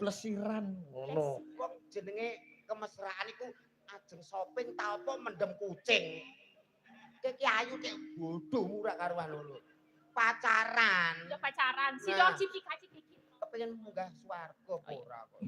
plesiran ngono. Wong jenenge kemesraan iku ajeng shopping ta apa mendem kucing. Ki ayu kek bodho murah karuan lho. Pacaran. Ya pacaran. Si Nah. Cip dikasih dikit. Kepengen munggah swarga apa ora kok.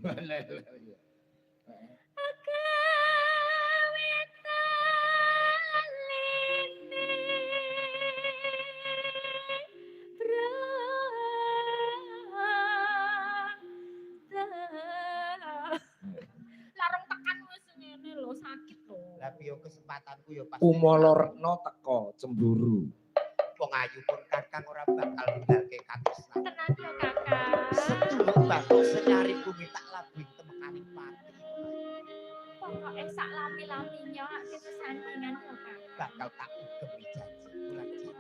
Larung tekan wis ngene lho, sakit lho. Lah piye kesempatanku ya pas. Kumala teko cemburu. Wong ayu pun kakang ora bakal ninggalke katresnan. Tenan ya Kakak. Sedulur batok senyari bumi tak labing temekaning pati. Pokoke sak lami-laminya kesandingan ya Kak. Bakal tak ugemi janji bulan cici.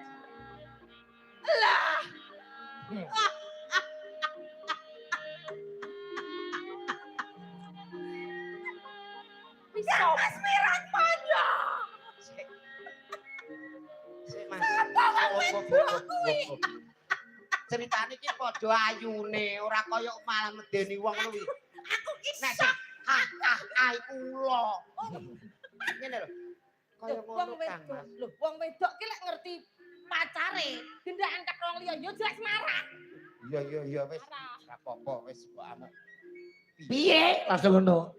Lah. Bisa Mas Mirat Mojo. Sik Mas. Wedok Ceritane iki padha ayune, ora kaya malah medeni wong kuwi. Aku ki Nek sing iku ula. Ngene lho. Kaya ngono Kang Mas. Lho, wong wedok ki lek ngerti pacare, gendakan kat wong liya yo jelas marah. Iya wis. Ora apa-apa wis kok amuk. Piye? Langsung ngono.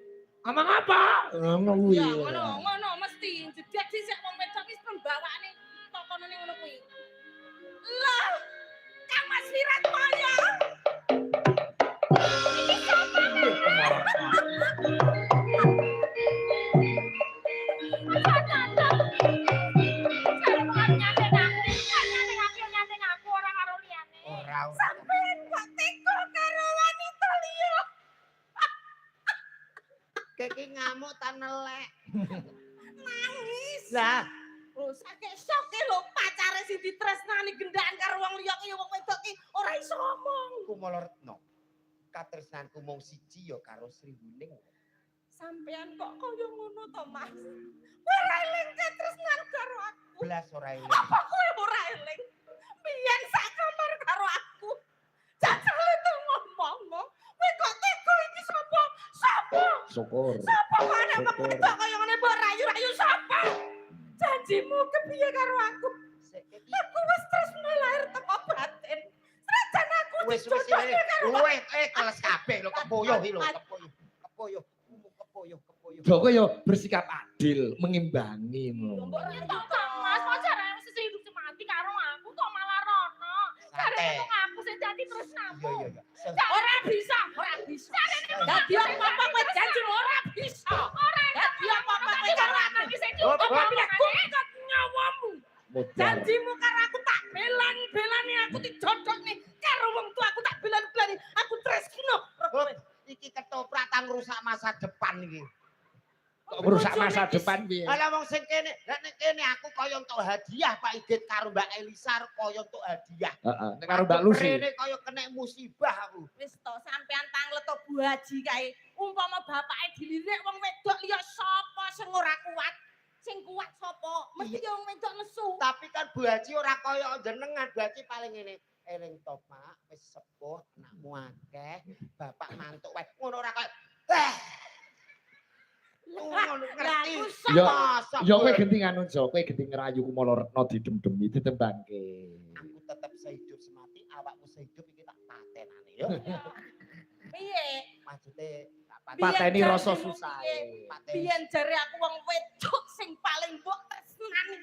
Ngomong apa? Ngono kuwi. Ya ngono mesti jedak sik wong wedok wis pembawaane tokonane ngono kuwi. Lah, Kang Mas Wirat Moyo. Iki sapa? Sampeyan kok teko karo wanita liya. Keki ngamuk ta nelek. Nangis. Lah, Lho sakit soke lho pacare sing ditresnani gendakan karo wong liya ki wong wedok ki ora iso ngomong. Kumala Retno. Katresnanku mung siji ya karo Sri Wuning. Sampeyan kok kaya ngono to, Mas? Ora eling katresnan karo aku. Belas ora eling. Apa kowe ora eling? Biyen sak kamar karo aku. Jajale tuh ngomong. Kowe kok tega iki sapa? Sapa? Syukur. Sapa kok anak wedok kaya ngene mbok rayu-rayu sapa? Janjimu kepiye karo aku? Aku wis tresno lahir teko batin. Senajan aku Wis dijodohke karo keles kabeh lho kepoyo iki lho, kepoyo. Kepoyo. Joko yo bersikap adil, mengimbangi ngono. Mbok Ya tok Kang Mas, kok jarane sing hidup semati karo aku kok malah rono. Jarane kok aku sing dadi tresnamu. Iya. ora bisa. Dadi apa-apa kowe janji ora bisa. Dadi apa-apa kowe karo aku Iki sing Hop, diutuk hop. bila kungkot nyawamu. Modar. Janjimu karo aku tak belani aku dijodohne karo wong tua aku tak belani aku tresno. Iki ketoprak tang rusak masa depan iki. Kok merusak masa depan piye? Ala wong sing kene, nek ning kene aku kaya entuk hadiah Pak Igit karo Mbak Elisar kaya entuk hadiah. Heeh, nek karo Mbak Lucy. Rene kaya kena musibah aku. Wis to sampean tanglet to Bu Haji kae. Umpama bapake dilirik wong wedok liya sapa sing ora kuat? Sing kuat sapa? Mesti wong wedok nesu. Tapi kan Bu Haji ora kaya jenengan, Bu Haji paling ngene. Eling to Pak, wis sepuh, anakmu akeh, bapak mantuk wae. Ngono ora kaya ngono ngerti. Yo kowe genti nganu Jo, kowe genti ngerayu Kumala Retno didem-demi ditembangke. Aku tetep sehidup semati, awakmu sehidup iki tak patenane yo. Piye? Maksude tak Pateni Biyen rasa janjimu susah. piye? pateni. Biyen jare aku wong wedok sing paling mbok tresnani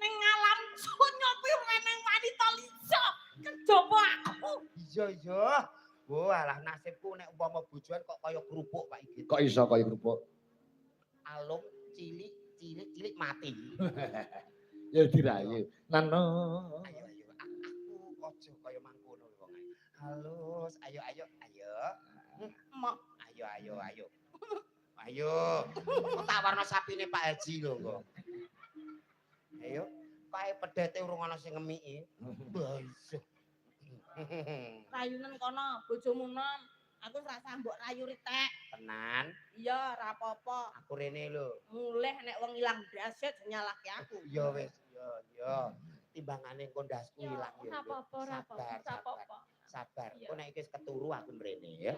ning alam donya kuwi meneng wanita liya. Kejaba aku. Iya. Oh, alah nasibku nek umpama bojoan kok kaya kerupuk Pak Igit. Kok iso kaya kerupuk? Alum cilik mati. Ya dirayu. Nano. Ayo. Aku aja kaya mangkono wong ae. Halus, ayo. Mok, ayo. Ayo. Kok tak warna sapine Pak Haji lho kok. Ayo, kae pedhete urung ana sing ngemiki. Baiso. Rayunen kono bojomu nom. Aku rasa mbok rayu ritek. Tenan, Iya, ora apa-apa. aku rene lho. Mulih nek wong ilang daset nyalahke aku. Ya wis, ya. Timbangane engko ndasku ilang ya. Ora apa-apa. Sabar. Apa-apa. Sabar. Iya. Kok nek iki wis keturu aku mrene ya.